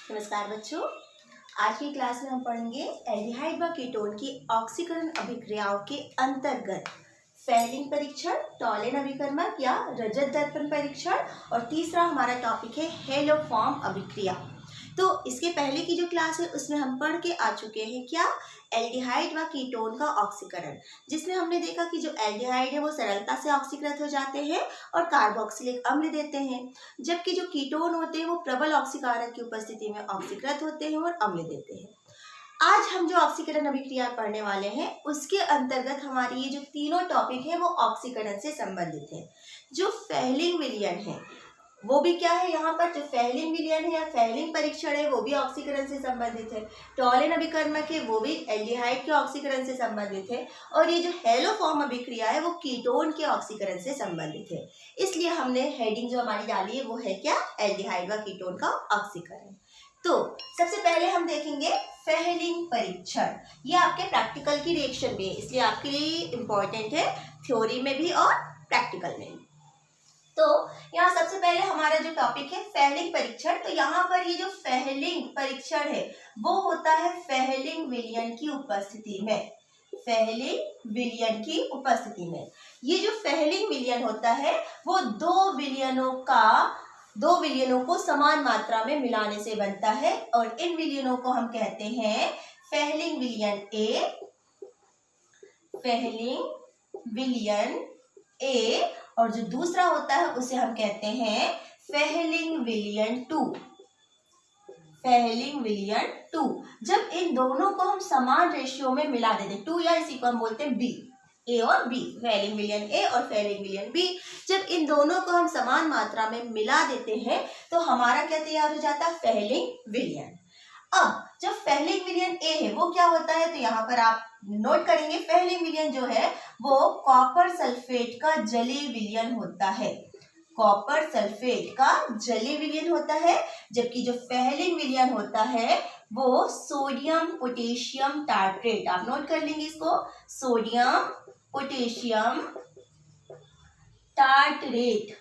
नमस्कार बच्चों, आज की क्लास में हम पढ़ेंगे एल्डिहाइड व कीटोन की ऑक्सीकरण अभिक्रियाओं के अंतर्गत फेलिंग परीक्षण, टॉलेन अभिकर्मक या रजत दर्पण परीक्षण और तीसरा हमारा टॉपिक है हेलोफॉर्म अभिक्रिया। तो इसके पहले की जो क्लास है उसमें हम पढ़ के आ चुके हैं क्या, एल्डिहाइड व कीटोन का ऑक्सीकरण, जिसमें हमने देखा कि जो एल्डिहाइड है वो सरलता से ऑक्सीकृत हो जाते हैं और कार्बोक्सिलिक अम्ल देते हैं, जबकि जो कीटोन होते हैं वो प्रबल ऑक्सीकारक की उपस्थिति में ऑक्सीकृत होते हैं और अम्ल देते हैं। आज हम जो ऑक्सीकरण अभिक्रिया पढ़ने वाले हैं उसके अंतर्गत हमारी ये जो तीनों टॉपिक है वो ऑक्सीकरण से संबंधित है। जो फेलिंग विलयन है वो भी क्या है, यहाँ पर जो फेलिंग विलयन है या फेलिंग परीक्षण है वो भी ऑक्सीकरण से संबंधित है। टॉलेन अभिकर्मक है वो भी एल्डिहाइड के ऑक्सीकरण से संबंधित है और ये जो हेलोफॉर्म अभिक्रिया है वो कीटोन के ऑक्सीकरण से संबंधित है। इसलिए हमने हेडिंग जो हमारी डाली है वो है क्या, एल्डिहाइड व कीटोन का ऑक्सीकरण। तो सबसे पहले हम देखेंगे फेलिंग परीक्षण। ये आपके प्रैक्टिकल की रिएक्शन भी है, इसलिए आपके लिए इम्पोर्टेंट है, थ्योरी में भी और प्रैक्टिकल में भी। तो यहाँ सबसे पहले हमारा जो टॉपिक है फेलिंग परीक्षण। तो यहाँ पर ये जो फेलिंग परीक्षण है वो होता है फेलिंग विलयन की उपस्थिति में। फेलिंग विलयन की उपस्थिति में ये जो फेलिंग विलयन होता है वो दो विलयनों को समान मात्रा में मिलाने से बनता है और इन विलयनों को हम कहते हैं फेलिंग विलयन ए, फेलिंग विलयन ए, और जो दूसरा होता है उसे हम कहते हैं फेलिंग विलयन 2, फेलिंग विलयन 2। जब इन दोनों को हम समान रेशियो में मिला देते हैं, 2 या इसी को हम बोलते हैं बी, ए और बी, फेलिंग विलयन ए और फेलिंग विलयन बी, जब इन दोनों को हम समान मात्रा में मिला देते हैं तो हमारा क्या तैयार हो जाता है, फेलिंग विलयन। अब जब फेलिंग विलयन ए है वो क्या होता है, तो यहाँ पर आप नोट करेंगे फेलिंग विलयन जो है वो कॉपर सल्फेट का जलीय विलयन होता है, कॉपर सल्फेट का जलीय विलयन होता है, जबकि जो फेलिंग विलयन होता है वो सोडियम पोटेशियम टार्ट्रेट, आप नोट कर लेंगे इसको, सोडियम पोटेशियम टार्ट्रेट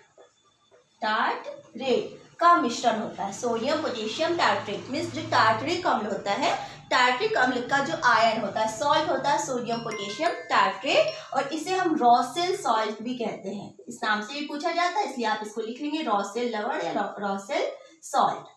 का मिश्रण होता है। सोडियम पोटेशियम टार्ट्रेट मीन्स जो टार्टरिक अम्ल होता है, टार्टरिक अम्ल का जो आयन होता है, सॉल्ट होता है सोडियम पोटेशियम टार्ट्रेट, और इसे हम रॉसेल सॉल्ट भी कहते हैं। इस नाम से भी पूछा जाता है, इसलिए आप इसको लिख लेंगे रॉसेल लवण या रॉसेल सॉल्ट।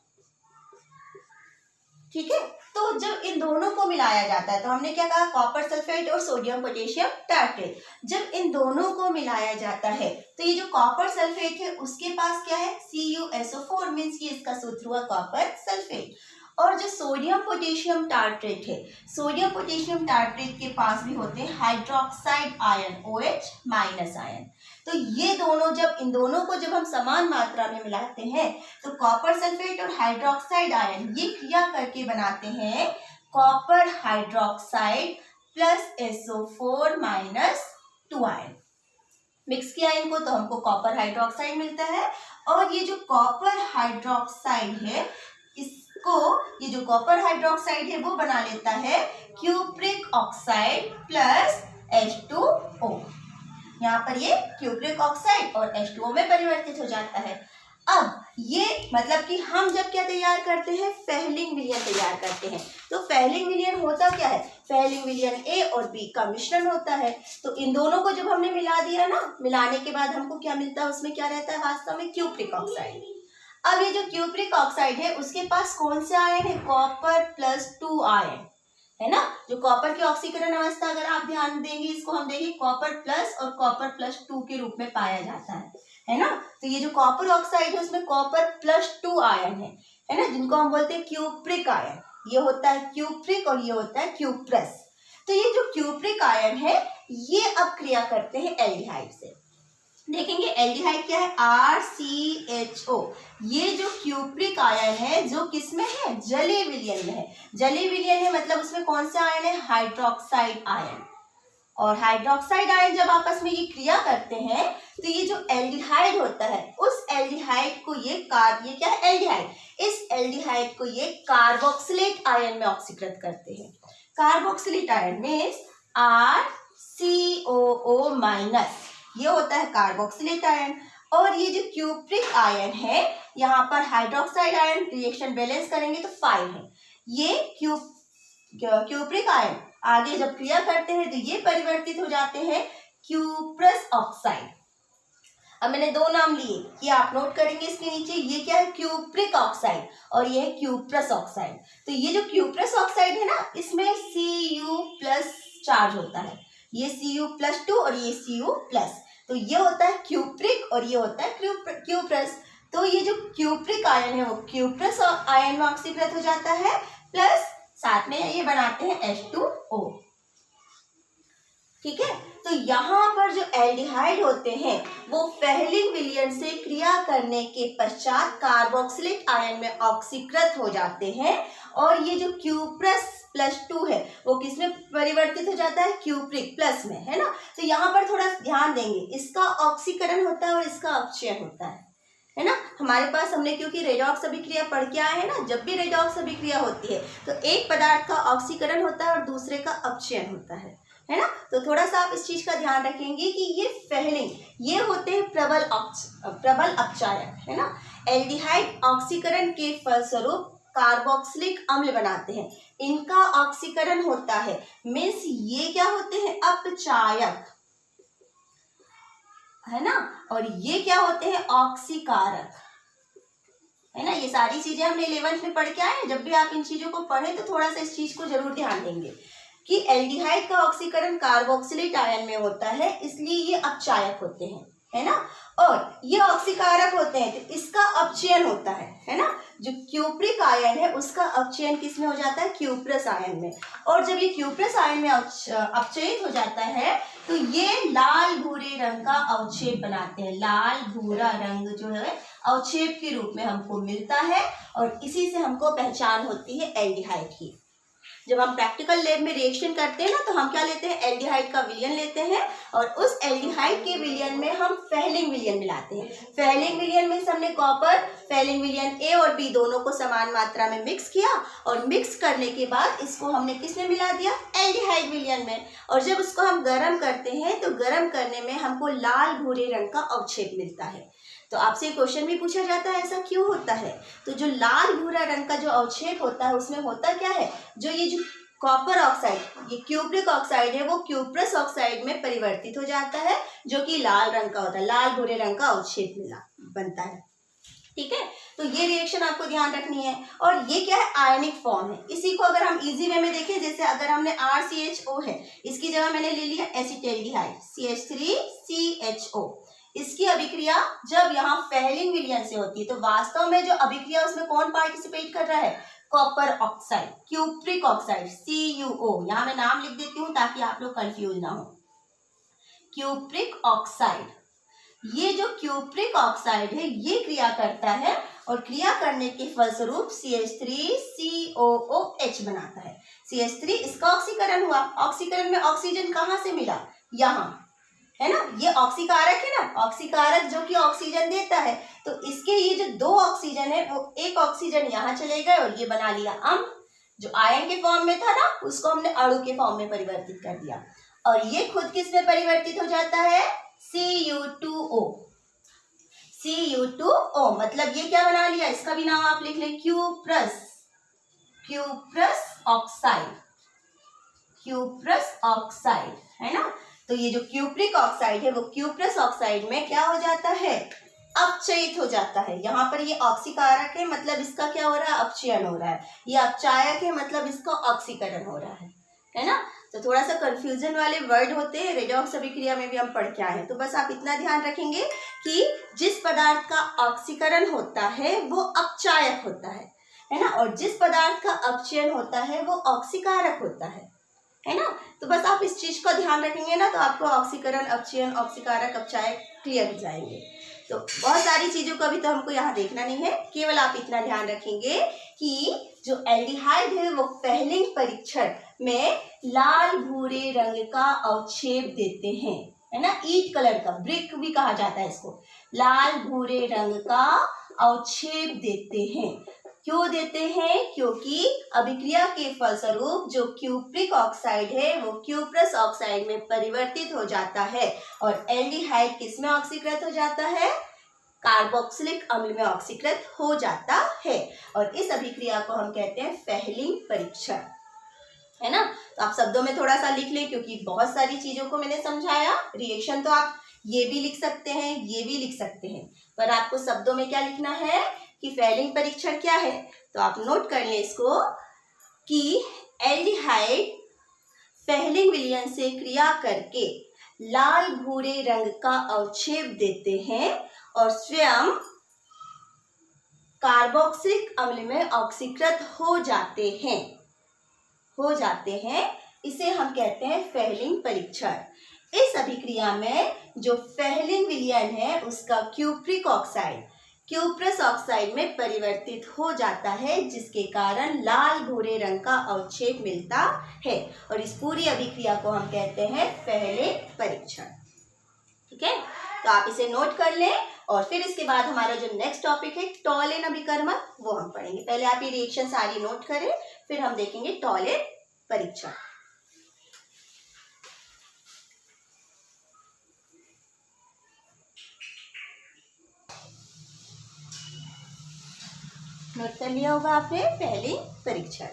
ठीक है, तो जब इन दोनों को मिलाया जाता है तो हमने क्या कहा, कॉपर सल्फेट और सोडियम पोटेशियम टार्ट्रेट, जब इन दोनों को मिलाया जाता है तो ये जो कॉपर सल्फेट है उसके पास क्या है, CuSO4 मीन्स कि इसका सूत्र हुआ कॉपर सल्फेट, और जो सोडियम पोटेशियम टार्ट्रेट है, सोडियम पोटेशियम टार्ट्रेट के पास भी होते हैं hydroxide ion, OH minus ion. तो ये दोनों जब इन दोनों को जब हम समान मात्रा में मिलाते हैं तो कॉपर सल्फेट और हाइड्रोक्साइड आयन ये क्रिया करके बनाते हैं copper hydroxide plus SO4 minus 2 ion. Mix किया इनको तो हमको कॉपर हाइड्रोक्साइड मिलता है, और ये जो कॉपर हाइड्रोक्साइड है इसको, ये जो कॉपर हाइड्रोक्साइड है वो बना लेता है क्यूप्रिक ऑक्साइड प्लस H2O। यहाँ पर ये क्यूप्रिक ऑक्साइड और H2O में परिवर्तित हो जाता है। अब ये मतलब कि हम जब क्या तैयार करते हैं, फेलिंग विलयन तैयार करते हैं। तो फेलिंग विलयन होता क्या है, फेलिंग विलयन ए और बी का मिश्रण होता है। तो इन दोनों को जब हमने मिला दिया ना, मिलाने के बाद हमको क्या मिलता है, उसमें क्या रहता है वास्तव में, क्यूप्रिक ऑक्साइड। अब ये जो क्यूप्रिक ऑक्साइड है उसके पास कौन से आयन है, कॉपर प्लस 2 आयन है ना। जो कॉपर की ऑक्सीकरण अवस्था अगर आप ध्यान देंगे इसको हम देंगे कॉपर प्लस और कॉपर प्लस 2 के रूप में पाया जाता है ना। तो ये जो कॉपर ऑक्साइड है उसमें कॉपर प्लस 2 आयन है ना, जिनको हम बोलते हैं क्यूप्रिक आयन। ये होता है क्यूप्रिक और ये होता है क्यूप्रस। तो ये जो क्यूप्रिक आयन है ये अब क्रिया करते हैं एल्डिहाइड से। देखेंगे एल्डिहाइड क्या है, RCHO। ये जो क्यूप्रिक आयन है जो किसमें है, जलीय विलयन में है। जलीय विलयन है मतलब उसमें कौन सा आयन है, हाइड्रोक्साइड आयन। और हाइड्रोक्साइड आयन जब आपस में ये क्रिया करते हैं तो ये जो एल्डिहाइड होता है उस एल्डिहाइड को ये क्या है, एल्डिहाइड, इस एल्डिहाइड को ये कार्बोक्सिलेट आयन में ऑक्सीकृत करते हैं। Carboxylate ion means RCOO minus, ये होता है कार्बोक्सिलेट आयन। और ये जो क्यूप्रिक आयन है यहाँ पर हाइड्रोक्साइड आयन रिएक्शन बैलेंस करेंगे तो 5 है। ये क्यूप्रिक आयन आगे जब क्रिया करते हैं तो ये परिवर्तित हो जाते हैं क्यूप्रस ऑक्साइड। अब मैंने दो नाम लिए, ये आप नोट करेंगे इसके नीचे, ये क्या है क्यूप्रिक ऑक्साइड और ये है क्यूप्रस ऑक्साइड। तो ये जो क्यूप्रस ऑक्साइड है ना, इसमें Cu+ चार्ज होता है, ये Cu+2 और ये Cu+, तो ये होता है क्यूप्रिक और ये होता है क्यूप्रस। तो ये जो क्यूप्रिक आयन है वो क्यूप्रस आयन में ऑक्सीकृत हो जाता है, प्लस साथ में ये बनाते हैं H2O। ठीक है, तो यहाँ पर जो एल्डिहाइड होते हैं वो फेहलिंग विलयन से क्रिया करने के पश्चात कार्बोक्सिलिक आयन में ऑक्सीकृत हो जाते हैं, और ये जो Cu++2 है वो किसमें परिवर्तित हो जाता है, क्यूप्रिक प्लस में, है ना। तो यहाँ पर थोड़ा ध्यान देंगे, इसका ऑक्सीकरण होता है और इसका अपचयन होता है ना। हमारे पास हमने क्योंकि रेडॉक्स अभिक्रिया पढ़ के आए हैं ना, जब भी रेडॉक्स अभिक्रिया होती है तो एक पदार्थ का ऑक्सीकरण होता है और दूसरे का अपचयन होता है ना। तो थोड़ा सा आप इस चीज का ध्यान रखेंगे कि ये फेहलिंग, ये होते हैं प्रबल अपचायक, है ना। एल्डिहाइड ऑक्सीकरण के फलस्वरूप कार्बोक्सिलिक अम्ल बनाते हैं, इनका ऑक्सीकरण होता है, मीन्स ये क्या होते हैं, अपचायक, है ना। और ये क्या होते हैं, ऑक्सीकारक, है ना। ये सारी चीजें हमने 11th में पढ़ के आए हैं। जब भी आप इन चीजों को पढ़ें तो थोड़ा सा इस चीज को जरूर ध्यान देंगे कि एल्डिहाइड का ऑक्सीकरण कार्बोक्सिलेट आयन में होता है, इसलिए ये अपचायक होते हैं, है ना। और ये ऑक्सीकारक होते हैं तो इसका अपचयन होता है ना। जो क्यूप्रिक आयन है उसका अपचयन किस में हो जाता है, क्यूप्रस आयन में। और जब ये क्यूप्रस आयन में अपचयित हो जाता है तो ये लाल भूरे रंग का अवक्षेप बनाते हैं। लाल भूरा रंग जो है अवक्षेप के रूप में हमको मिलता है, और इसी से हमको पहचान होती है एल्डिहाइड की। जब हम प्रैक्टिकल लैब में रिएक्शन करते हैं ना, तो हम क्या लेते हैं, एल्डिहाइड का विलयन लेते हैं, और उस एल्डिहाइड के विलयन में हम फेहलिंग विलयन मिलाते हैं। फेहलिंग विलयन में हमने कॉपर फेहलिंग विलयन A और B दोनों को समान मात्रा में मिक्स किया, और मिक्स करने के बाद इसको हमने किस में मिला दिया, एल्डिहाइड विलयन में। और जब उसको हम गर्म करते हैं तो गर्म करने में हमको लाल भूरे रंग का अवक्षेप मिलता है। तो आपसे क्वेश्चन भी पूछा जाता है ऐसा क्यों होता है। तो जो लाल भूरा रंग का जो अवक्षेप होता है उसमें होता क्या है, जो ये जो कॉपर ऑक्साइड, ये क्यूप्रिक ऑक्साइड है, वो क्यूप्रस ऑक्साइड में परिवर्तित हो जाता है, जो कि लाल रंग का होता है, लाल भूरे रंग का अवक्षेप बनता है। ठीक है, तो ये रिएक्शन आपको ध्यान रखनी है। और ये क्या है, आयनिक फॉर्म है। इसी को अगर हम इजी वे में देखें, जैसे अगर हमने RCHO है, इसकी जगह मैंने ले लिया एसिटेल्डिहाइड CH3CHO। इसकी अभिक्रिया जब यहाँ फेहलिंग विलयन से होती है तो वास्तव में जो अभिक्रिया उसमें कौन पार्टिसिपेट कर रहा है, copper oxide, cupric oxide CuO। यहाँ मैं नाम लिख देती हूँ ताकि आप लोग कंफ्यूज ना हो। क्यूप्रिक ऑक्साइड, ये जो क्यूप्रिक ऑक्साइड है ये क्रिया करता है, और क्रिया करने के फलस्वरूप CH3COOH बनाता है। CH3 इसका ऑक्सीकरण हुआ, ऑक्सीकरण में ऑक्सीजन कहाँ से मिला, यहाँ, है ना। ये ऑक्सीकारक है ना, ऑक्सीकारक जो कि ऑक्सीजन देता है। तो इसके ये जो दो ऑक्सीजन है वो एक ऑक्सीजन यहाँ चले गए और ये बना लिया अम्ल, जो आयन के फॉर्म में था ना उसको हमने अणु के फॉर्म में परिवर्तित कर दिया, और ये खुद किस में परिवर्तित हो जाता है, Cu2O। Cu2O मतलब ये क्या बना लिया, इसका भी नाम आप लिख लें, क्यूप्रस ऑक्साइड, है ना। तो ये जो क्यूप्रिक ऑक्साइड है वो क्यूप्रस ऑक्साइड में क्या हो जाता है, अपचयित हो जाता है। यहाँ पर ये ऑक्सीकारक है मतलब इसका क्या हो रहा है, अपचयन हो रहा है। ये अपचायक है मतलब इसका ऑक्सीकरण हो रहा है ना। तो थोड़ा सा कंफ्यूजन वाले वर्ड होते हैं, रेडॉक्स अभिक्रिया में भी हम पढ़ के आए हैं। तो बस आप इतना ध्यान रखेंगे कि जिस पदार्थ का ऑक्सीकरण होता है वो अपचायक होता है ना, और जिस पदार्थ का अपचयन होता है वो ऑक्सीकारक होता है ना। तो बस आप इस चीज का ध्यान रखेंगे ना, तो आपको ऑक्सीकरण, अपचयन, ऑक्सीकारक, अपचायक क्लियर हो जाएंगे। तो बहुत सारी चीजों को अभी तो हमको यहाँ देखना नहीं है, केवल आप इतना ध्यान रखेंगे कि जो एल्डिहाइड है वो फेहलिंग परीक्षण में लाल भूरे रंग का अवक्षेप देते हैं, है ना। ईट कलर का, ब्रिक भी कहा जाता है इसको, लाल भूरे रंग का अवक्षेप देते हैं। क्यों देते हैं, क्योंकि अभिक्रिया के फलस्वरूप जो क्यूप्रिक ऑक्साइड है वो क्यूप्रस ऑक्साइड में परिवर्तित हो जाता है, और एल्डिहाइड किस में ऑक्सीकृत हो जाता है, कार्बोक्सिलिक अम्ल में ऑक्सीकृत हो जाता है। और इस अभिक्रिया को हम कहते हैं फेहलिंग परीक्षण, है ना। तो आप शब्दों में थोड़ा सा लिख लें, क्योंकि बहुत सारी चीजों को मैंने समझाया। रिएक्शन तो आप ये भी लिख सकते हैं, ये भी लिख सकते हैं, पर आपको शब्दों में क्या लिखना है कि फेहलिंग परीक्षण क्या है। तो आप नोट कर लें इसको कि एल्डिहाइड फेहलिंग विलयन से क्रिया करके लाल भूरे रंग का अवक्षेप देते हैं और स्वयं कार्बोक्सिलिक अम्ल में ऑक्सीकृत हो जाते हैं। इसे हम कहते हैं फेहलिंग परीक्षण। इस अभिक्रिया में जो फेहलिंग विलयन है उसका क्यूप्रस ऑक्साइड में परिवर्तित हो जाता है, जिसके कारण लाल भूरे रंग का अवक्षेप मिलता है। और इस पूरी अभिक्रिया को हम कहते हैं फेहलिंग परीक्षण। ठीक है, तो आप इसे नोट कर लें। और फिर इसके बाद हमारा जो नेक्स्ट टॉपिक है टॉलेन अभिकर्मक, वो हम पढ़ेंगे। पहले आप ये रिएक्शन सारी नोट करें, फिर हम देखेंगे टॉलेन परीक्षण। नोट कर लिया होगा आपने फेहलिंग परीक्षण।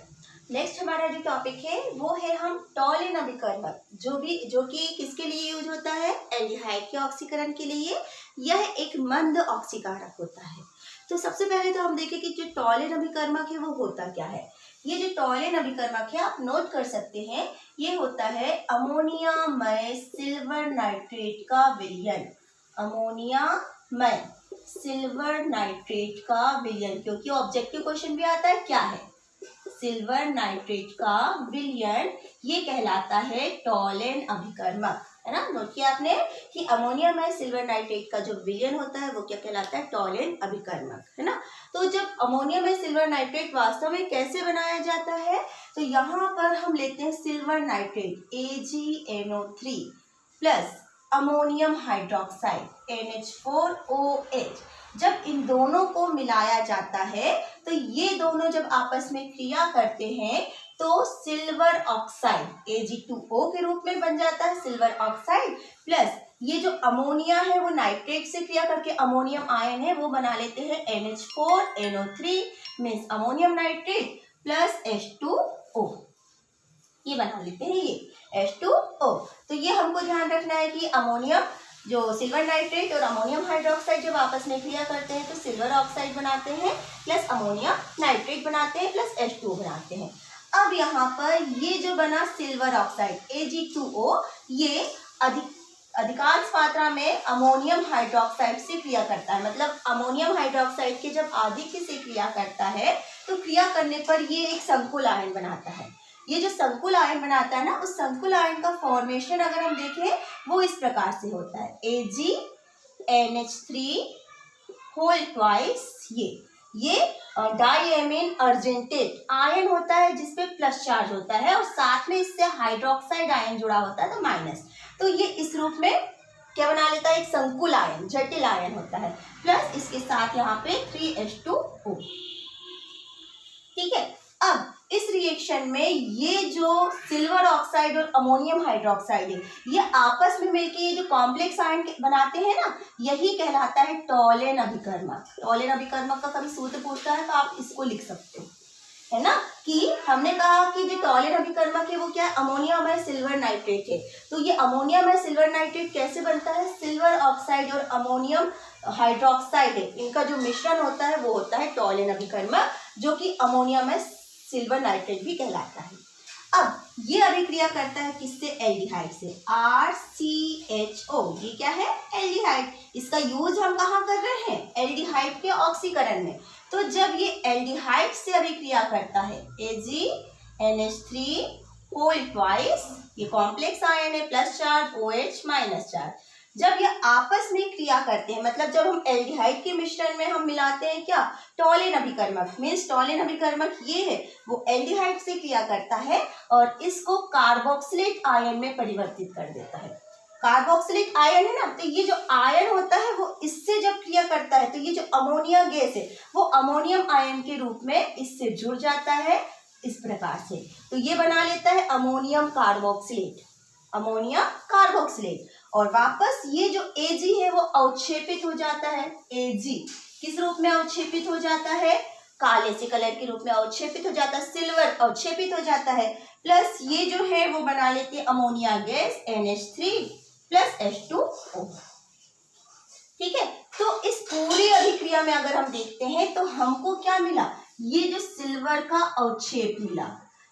नेक्स्ट हमारा जो टॉपिक है वो है हम टॉलेन अभिकर्मक, जो कि किसके लिए यूज होता है, एल्डिहाइड के ऑक्सीकरण के लिए। यह एक मंद ऑक्सीकारक होता है। तो सबसे पहले तो हम देखें कि जो टॉलेन अभिकर्मक है वो होता क्या है। ये जो टॉलेन अभिकर्मक है आप नोट कर सकते हैं, ये होता है अमोनियामय सिल्वर नाइट्रेट का विलयन। अमोनियामय सिल्वर नाइट्रेट का विलयन, क्योंकि ऑब्जेक्टिव क्वेश्चन भी आता है क्या है, सिल्वर नाइट्रेट का विलयन, ये कहलाता है टॉलेन अभिकर्मक, है ना। नोट किया आपने कि अमोनियामय सिल्वर नाइट्रेट का जो विलयन होता है वो क्या कहलाता है, टॉलेन अभिकर्मक, है ना। तो जब अमोनियामय सिल्वर नाइट्रेट वास्तव में कैसे बनाया जाता है, तो यहाँ पर हम लेते हैं silver nitrate AgNO3 plus ammonium hydroxide NH4OH। जब इन दोनों को मिलाया जाता है तो ये दोनों जब आपस में क्रिया करते हैं तो सिल्वर ऑक्साइड Ag2O के रूप में बन जाता है, सिल्वर ऑक्साइड प्लस ये जो अमोनिया है वो नाइट्रेट से क्रिया करके अमोनियम आयन है वो बना लेते हैं NH4NO3 means ammonium nitrate plus H2O, ये बना लेते हैं ये H2O। तो ये हमको ध्यान रखना है कि अमोनियम जो सिल्वर नाइट्रेट और अमोनियम हाइड्रोक्साइड जब आपस में क्रिया करते हैं तो सिल्वर ऑक्साइड बनाते हैं प्लस अमोनियम नाइट्रेट बनाते हैं प्लस H2O बनाते हैं। अब यहाँ पर ये जो बना सिल्वर ऑक्साइड Ag2O, ये अधिकांश मात्रा में अमोनियम हाइड्रोक्साइड से क्रिया करता है। मतलब अमोनियम हाइड्रोक्साइड के जब आधिक्य से क्रिया करता है तो क्रिया करने पर ये एक संकुल आयन बनाता है। ये जो संकुल आयन बनाता है ना, उस संकुल आयन का फॉर्मेशन अगर हम देखें वो इस प्रकार से होता है AgNH3 होल ट्वाइस, ये डाईएमीन अर्जेंटेट आयन होता है जिसपे प्लस चार्ज होता है और साथ में इससे हाइड्रोक्साइड आयन जुड़ा होता है तो माइनस। तो ये इस रूप में क्या बना लेता है, एक संकुल आयन, जटिल आयन होता है, प्लस इसके साथ यहाँ पे 3H2O। ठीक है, अब इस रिएक्शन में ये जो सिल्वर ऑक्साइड और अमोनियम हाइड्रोक्साइड है ये आपस में मिलकर ये जो कॉम्प्लेक्स आयन बनाते हैं ना, यही कहलाता है टॉलेन अभिकर्मक। टॉलेन अभिकर्मक का कभी सूत्र पूछता है तो आप इसको लिख सकते हो, है ना, कि हमने कहा कि जो टॉलेन अभिकर्मक है वो क्या है, अमोनियामय सिल्वर नाइट्रेट है। तो ये अमोनियामय सिल्वर नाइट्रेट कैसे बनता है, सिल्वर ऑक्साइड और अमोनियम हाइड्रोक्साइड है, इनका जो मिश्रण होता है वो होता है टॉलेन अभिकर्मक, जो कि अमोनियामय सिल्वर नाइट्रेट भी कहलाता है। अब ये अभिक्रिया करता है किससे, एल्डिहाइड से, RCHO। ये क्या है, एल्डिहाइड। इसका यूज हम कहाँ कर रहे हैं, एल्डिहाइड के ऑक्सीकरण में। तो जब ये एल्डिहाइड से अभिक्रिया करता है AgNH3 होल ट्वाइस, ये कॉम्प्लेक्स आयन है, plus charge, OH minus charge, जब ये आपस में क्रिया करते हैं, मतलब जब हम एल्डिहाइड के मिश्रण में हम मिलाते हैं क्या, टॉलेन अभिकर्मक, मीन्स टॉलेन अभिकर्मक ये है वो एल्डिहाइड से क्रिया करता है और इसको कार्बोक्सिलेट आयन में परिवर्तित कर देता है। कार्बोक्सिलिक आयन है ना, तो ये जो आयन होता है वो इससे जब क्रिया करता है तो ये जो अमोनिया गैस है वो अमोनियम आयन के रूप में इससे जुड़ जाता है इस प्रकार से। तो ये बना लेता है अमोनियम कार्बोक्सिलेट, अमोनियम कार्बोक्सिलेट। और वापस ये जो Ag है वो अवक्षेपित हो जाता है। Ag किस रूप में अवक्षेपित हो जाता है? काले से कलर के रूप में अवक्षेपित हो जाता है, सिल्वर अवक्षेपित हो जाता है। प्लस ये जो है वो बना लेते हैं ammonia gas NH3 plus H2O। ठीक है, तो इस पूरी अभिक्रिया में अगर हम देखते हैं तो हमको क्या मिला? ये जो सिल्वर का अवक्षेप मिला।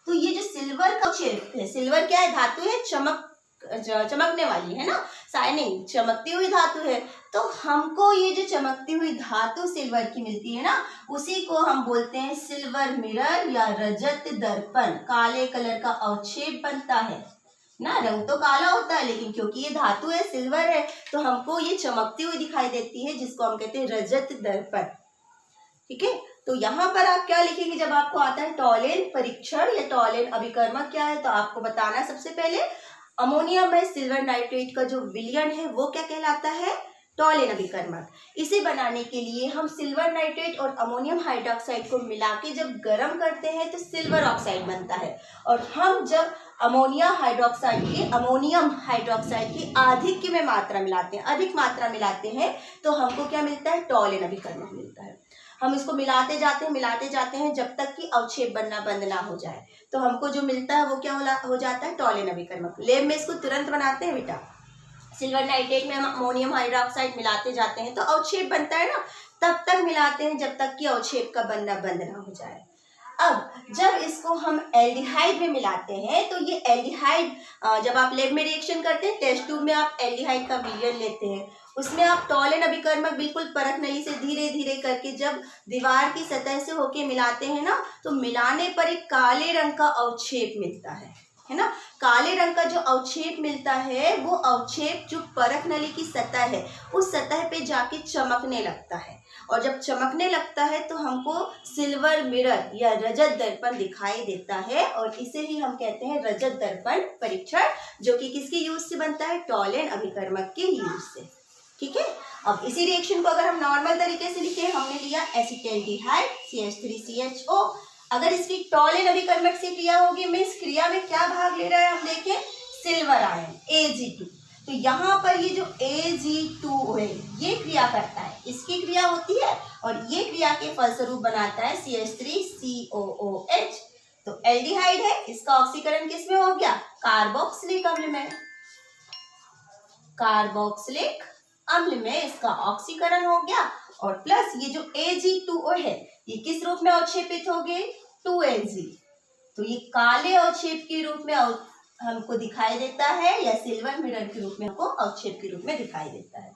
तो ये जो सिल्वर का अवक्षेप है, सिल्वर क्या है? धातु है, चमकने वाली है ना, शाइनिंग, चमकती हुई धातु है। तो हमको ये जो चमकती हुई धातु सिल्वर की मिलती है ना, उसी को हम बोलते हैं सिल्वर मिरर या रजत दर्पण। काले कलर का अवक्षेप बनता है ना, रंग तो काला होता है लेकिन क्योंकि ये धातु है, सिल्वर है, तो हमको ये चमकती हुई दिखाई देती है, जिसको हम कहते हैं रजत दर्पण। ठीक है, तो यहाँ पर आप क्या लिखेंगे जब आपको आता है टॉलेन परीक्षण या टॉलेन अभिकर्मक क्या है? तो आपको बताना है सबसे पहले अमोनियम में सिल्वर नाइट्रेट का जो विलयन है वो क्या कहलाता है? टॉलेन अभिकर्मक। इसे बनाने के लिए हम सिल्वर नाइट्रेट और अमोनियम हाइड्रोक्साइड को मिला के जब गर्म करते हैं तो सिल्वर ऑक्साइड बनता है। और हम जब अमोनियम हाइड्रोक्साइड की अधिक में मात्रा मिलाते हैं, अधिक मात्रा मिलाते हैं, तो हमको क्या मिलता है? टॉलेन अभिकर्मक मिलता है। हम इसको मिलाते जाते हैं जब तक कि अवक्षेप बनना बंद ना हो जाए, तो हमको जो मिलता है वो क्या हो जाता है? टॉलेन अभिकर्मक। लेब में इसको तुरंत बनाते हैं बेटा। सिल्वर नाइट्रेट में हम अमोनियम हाइड्रोक्साइड मिलाते जाते हैं तो अवक्षेप बनता है ना, तब तक मिलाते हैं जब तक कि अवक्षेप का बनना बंद ना हो जाए। अब जब इसको हम एल्डिहाइड में मिलाते हैं तो ये एल्डिहाइड, जब आप लेब में रिएक्शन करते हैं, टेस्ट ट्यूब में आप एल्डिहाइड का विलयन लेते हैं, उसमें आप टॉलेन अभिकर्मक बिल्कुल परख नली से धीरे धीरे करके जब दीवार की सतह से होके मिलाते हैं ना, तो मिलाने पर एक काले रंग का अवक्षेप मिलता है ना। काले रंग का जो अवक्षेप मिलता है वो अवक्षेप जो परख नली की सतह है उस सतह पे जाके चमकने लगता है, और जब चमकने लगता है तो हमको सिल्वर मिरर या रजत दर्पण दिखाई देता है, और इसे ही हम कहते हैं रजत दर्पण परीक्षण, जो कि किसके यूज से बनता है? टॉलेन अभिकर्मक के यूज से। ठीक है, अब इसी रिएक्शन को अगर हम नॉर्मल तरीके से लिखे, हमने लिया एसिटाल्डिहाइड CH3CHO। अगर इसकी टॉलेन अभिकर्मक से क्रिया होगी, मीन्स क्रिया में क्या भाग ले रहा है हम देखें? Silver ion Ag2। तो यहाँ पर ये जो Ag2 है ये क्रिया करता है, इसकी क्रिया होती है, और ये क्रिया के फलस्वरूप बनाता है CH3COOH। तो एल्डिहाइड है, इसका ऑक्सीकरण किस में हो गया? कार्बोक्सिलिक अम्ल में। कार्बोक्सिलिक अम्ल में इसका ऑक्सीकरण हो गया, और प्लस ये जो Ag2O है ये किस रूप में अवक्षेपित हो गए? 2Ag। तो ये काले अवक्षेप के रूप में हमको दिखाई देता है, या सिल्वर मिरर के रूप में हमको अवक्षेप के रूप में दिखाई देता है।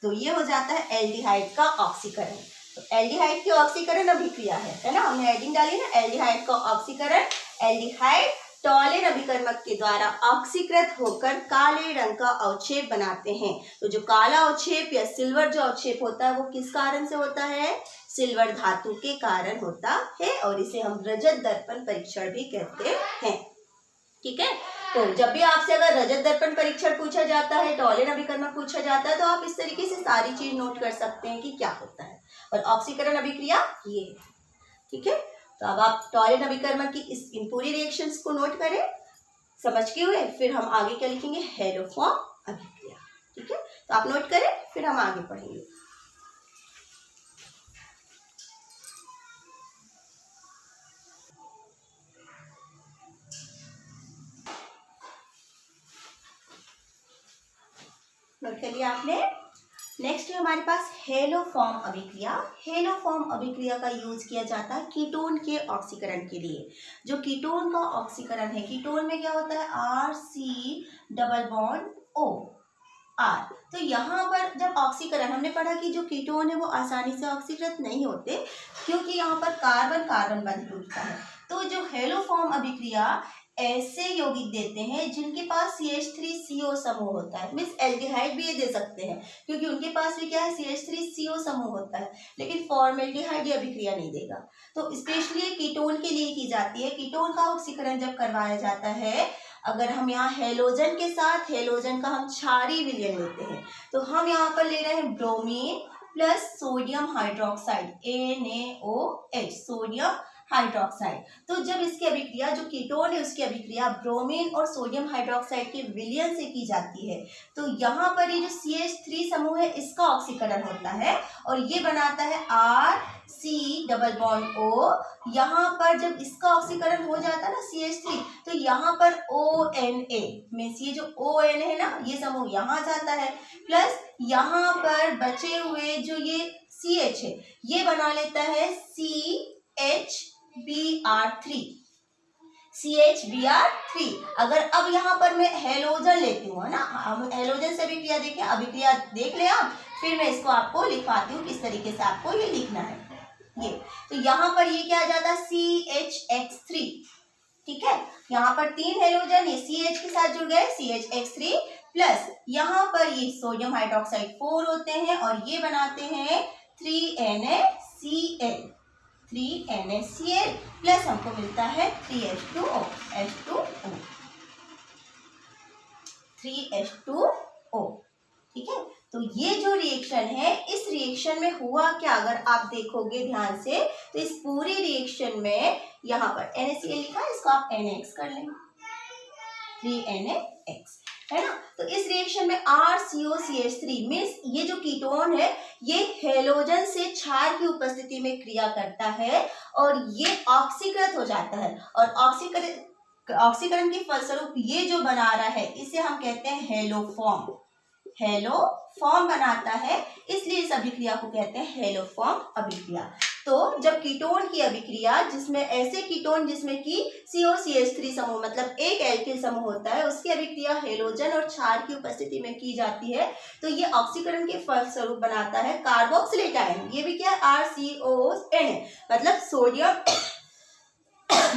तो ये हो जाता है एल्डिहाइड का ऑक्सीकरण। तो एल्डिहाइड की ऑक्सीकरण अभिक्रिया है ना, हमने एडिंग डाली ना, एल्डिहाइड का ऑक्सीकरण। एल्डिहाइड टॉलेन अभिकर्मक के द्वारा ऑक्सीकृत होकर काले रंग का अवक्षेप बनाते हैं। तो जो काला अवक्षेप या सिल्वर जो अवक्षेप होता है वो किस कारण से होता है? सिल्वर धातु के कारण होता है, और इसे हम रजत दर्पण परीक्षण भी कहते हैं। ठीक है, तो जब भी आपसे अगर रजत दर्पण परीक्षण पूछा जाता है, टॉलेन अभिकर्मक पूछा जाता है, तो आप इस तरीके से सारी चीज नोट कर सकते हैं कि क्या होता है। और ऑक्सीकरण अभिक्रिया ये है। ठीक है, तो अब आप टॉलेन अभिकर्मक की इन पूरी रिएक्शंस को नोट करें, समझ के हुए। फिर हम आगे क्या लिखेंगे? हेलोफॉर्म अभिक्रिया। ठीक है, तो आप नोट करें, फिर हम आगे पढ़ेंगे। नोट कर लिया आपने? नेक्स्ट है हमारे पास हेलोफॉर्म अभिक्रिया। हेलोफॉर्म अभिक्रिया का यूज किया जाता है कीटोन के ऑक्सीकरण के लिए। जो कीटोन का ऑक्सीकरण है, कीटोन में क्या होता है? RC+O R। तो यहाँ पर जब ऑक्सीकरण, हमने पढ़ा कि जो कीटोन है वो आसानी से ऑक्सीकृत नहीं होते, क्योंकि यहाँ पर कार्बन कार्बन बंध टूटता है। तो जो हेलोफॉर्म अभिक्रिया ऐसे यौगिक देते हैं जिनके पास CH3CO समूह होता है, मीन्स एल्डिहाइड भी ये दे सकते हैं क्योंकि उनके पास भी क्या है? CH3CO समूह होता है, लेकिन फॉर्मेल्डिहाइड ये अभिक्रिया नहीं देगा। तो स्पेशली कीटोन के लिए की जाती है। कीटोन का ऑक्सीकरण जब करवाया जाता है, अगर हम यहाँ हेलोजन के साथ, हेलोजन का हम क्षारीय विलयन लेते हैं, तो हम यहाँ पर ले रहे हैं bromine plus sodium hydroxide NaOH, sodium hydroxide. तो जब इसकी अभिक्रिया, जो कीटोन है उसकी अभिक्रिया ब्रोमीन और सोडियम हाइड्रोक्साइड के विलयन से की जाती है, तो यहाँ पर ये जो CH3 समूह है इसका ऑक्सीकरण होता है और ये बनाता है RC डबल बॉन्ड O। यहाँ पर जब इसका ऑक्सीकरण हो जाता है ना CH3, तो यहाँ पर ONA मीन्स ये जो ON है ना ये समूह यहाँ जाता है, प्लस यहाँ पर बचे हुए जो ये CH है ये बना लेता है CHBr3। अगर अब यहाँ पर मैं हेलोजन लेती हूँ ना, हम हेलोजन से अभिक्रिया देखें, अभिक्रिया देख ले आप, फिर मैं इसको आपको लिखवाती हूँ किस तरीके से आपको ये लिखना है। ये तो यहाँ पर ये क्या आ जाता है CHX3, ठीक है। यहाँ पर 3 हेलोजन ये CH के साथ जुड़ गए CHX3, प्लस यहाँ पर ये सोडियम हाइड्रोक्साइड 4 होते हैं और ये बनाते हैं 3NaCl प्लस हमको मिलता है 3H2O। ठीक है। तो ये जो रिएक्शन है, इस रिएक्शन में हुआ क्या, अगर आप देखोगे ध्यान से तो इस पूरी रिएक्शन में यहाँ पर NaCl लिखा है, इसको आप NaX कर लेंगे, 3NaX है ना। तो इस रिएक्शन में RCOCH3 मीन्स ये जो कीटोन है ये हेलोजन से क्षार की उपस्थिति में क्रिया करता है और ये ऑक्सीकृत हो जाता है, और ऑक्सीकरण के फलस्वरूप ये जो बना रहा है इसे हम कहते हैं हेलोफॉर्म बनाता है, इसलिए इस अभिक्रिया को कहते हैं हेलोफॉर्म अभिक्रिया। तो जब कीटोन की अभिक्रिया, जिसमें ऐसे कीटोन जिसमें कि COCH3 समूह मतलब एक एल्किल समूह होता है, उसकी अभिक्रिया हेलोजन और क्षार की उपस्थिति में की जाती है, तो ये ऑक्सीकरण के फलस्वरूप बनाता है कार्बोक्सिलेट आयन। ये भी क्या है RCON मतलब सोडियम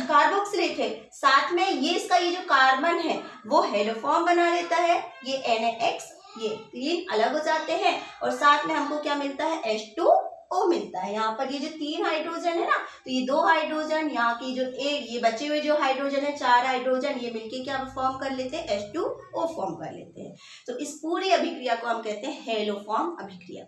कार्बोक्सिलेट है, साथ में ये इसका ये जो कार्बन है वो हेलोफॉर्म बना लेता है, ये NaX, ये तीन अलग हो जाते हैं और साथ में हमको क्या मिलता है H2O मिलता है। यहाँ पर ये जो 3 हाइड्रोजन है ना, तो ये 2 हाइड्रोजन, यहाँ की जो एक ये बचे हुए जो हाइड्रोजन है 4 हाइड्रोजन, ये मिलके क्या फॉर्म कर लेते हैं H2O फॉर्म कर लेते हैं। तो इस पूरी अभिक्रिया को हम कहते हैं हेलोफॉर्म अभिक्रिया।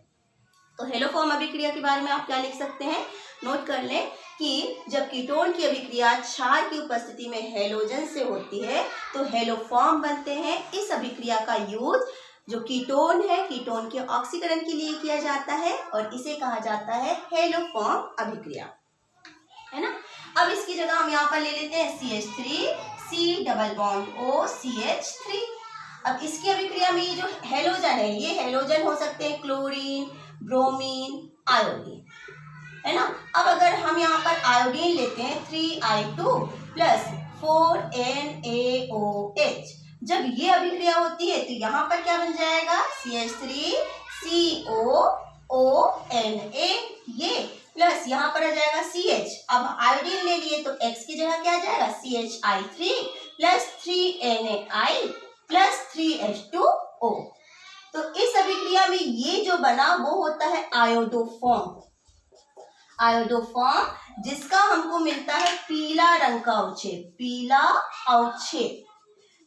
तो हेलोफॉर्म अभिक्रिया के बारे में आप क्या लिख सकते हैं, नोट कर लें कि जब कीटोन की अभिक्रिया क्षार की उपस्थिति में हेलोजन से होती है तो हेलोफॉर्म बनते हैं। इस अभिक्रिया का यूज जो कीटोन है, कीटोन के ऑक्सीकरण के लिए किया जाता है और इसे कहा जाता है हेलोफॉर्म अभिक्रिया, है ना। अब इसकी जगह हम यहाँ पर ले लेते हैं CH3 C double bond O CH3। अब इसकी अभिक्रिया में ये जो हेलोजन है, ये हेलोजन हो सकते हैं क्लोरीन, ब्रोमीन, आयोडीन, है ना। अब अगर हम यहाँ पर आयोडीन लेते हैं 3I2 प्लस 4NaOH, जब ये अभिक्रिया होती है तो यहाँ पर क्या बन जाएगा CH3COONA, ये प्लस यहाँ पर आ जाएगा CH। अब आयोडीन ले लिए तो X की जगह क्या आ जाएगा CHI3 plus 3NaI plus 3H2O। तो इस अभिक्रिया में ये जो बना वो होता है आयोडोफॉर्म, जिसका हमको मिलता है पीला रंग का अवक्षेप, पीला अवक्षेप।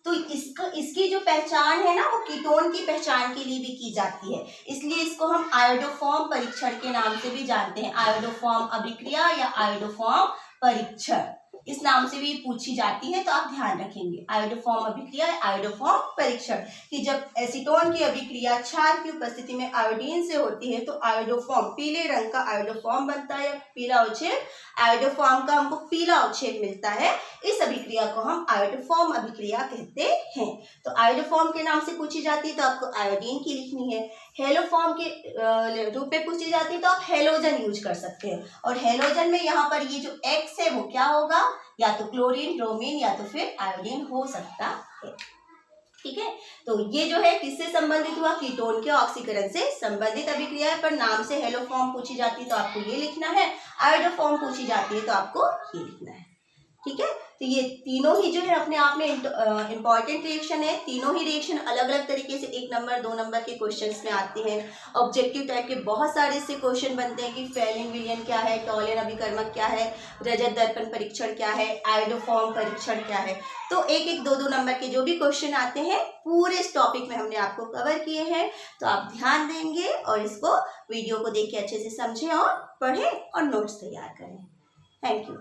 तो इसकी जो पहचान है ना वो कीटोन की पहचान के लिए भी की जाती है, इसलिए इसको हम आयोडोफॉर्म परीक्षण के नाम से भी जानते हैं। आयोडोफॉर्म अभिक्रिया या आयोडोफॉर्म परीक्षण इस नाम से भी पूछी जाती है, तो आप ध्यान रखेंगे आयोडोफॉर्म अभिक्रिया, आयोडोफॉर्म परीक्षण, कि जब एसीटोन की अभिक्रिया क्षार की उपस्थिति में आयोडीन से होती है तो आयोडोफॉर्म पीले रंग का आयोडोफॉर्म बनता है, पीला अवक्षेप, आयोडोफॉर्म का हमको पीला अवक्षेप मिलता है। इस अभिक्रिया को हम आयोडोफॉर्म अभिक्रिया कहते हैं। तो आयोडोफॉर्म के नाम से पूछी जाती है तो आपको आयोडीन की लिखनी है, हेलोफॉर्म के रूप में पूछी जाती है तो आप हेलोजन यूज कर सकते हैं। और हेलोजन में यहाँ पर ये जो X है वो क्या होगा, या तो क्लोरीन, ब्रोमीन या तो फिर आयोडीन हो सकता है, ठीक है। तो ये जो है किससे संबंधित हुआ, कीटोन के ऑक्सीकरण से संबंधित अभिक्रिया है, पर नाम से हेलोफॉर्म पूछी जाती है तो आपको ये लिखना है, आयोडोफॉर्म पूछी जाती है तो आपको ये लिखना है, ठीक है। तो ये तीनों ही जो है अपने आप में इम्पॉर्टेंट रिएक्शन है। तीनों ही रिएक्शन अलग अलग तरीके से 1 नंबर 2 नंबर के क्वेश्चंस में आते हैं। ऑब्जेक्टिव टाइप के बहुत सारे इससे क्वेश्चन बनते हैं कि फेलिन विलियन क्या है, टॉलेन अभिकर्मक क्या है, रजत दर्पण परीक्षण क्या है, आयोडोफॉर्म परीक्षण क्या है। तो 1-1 2-2 नंबर के जो भी क्वेश्चन आते हैं पूरे इस टॉपिक में हमने आपको कवर किए हैं, तो आप ध्यान देंगे और इसको वीडियो को देख के अच्छे से समझें और पढ़ें और नोट्स तैयार करें। Thank you.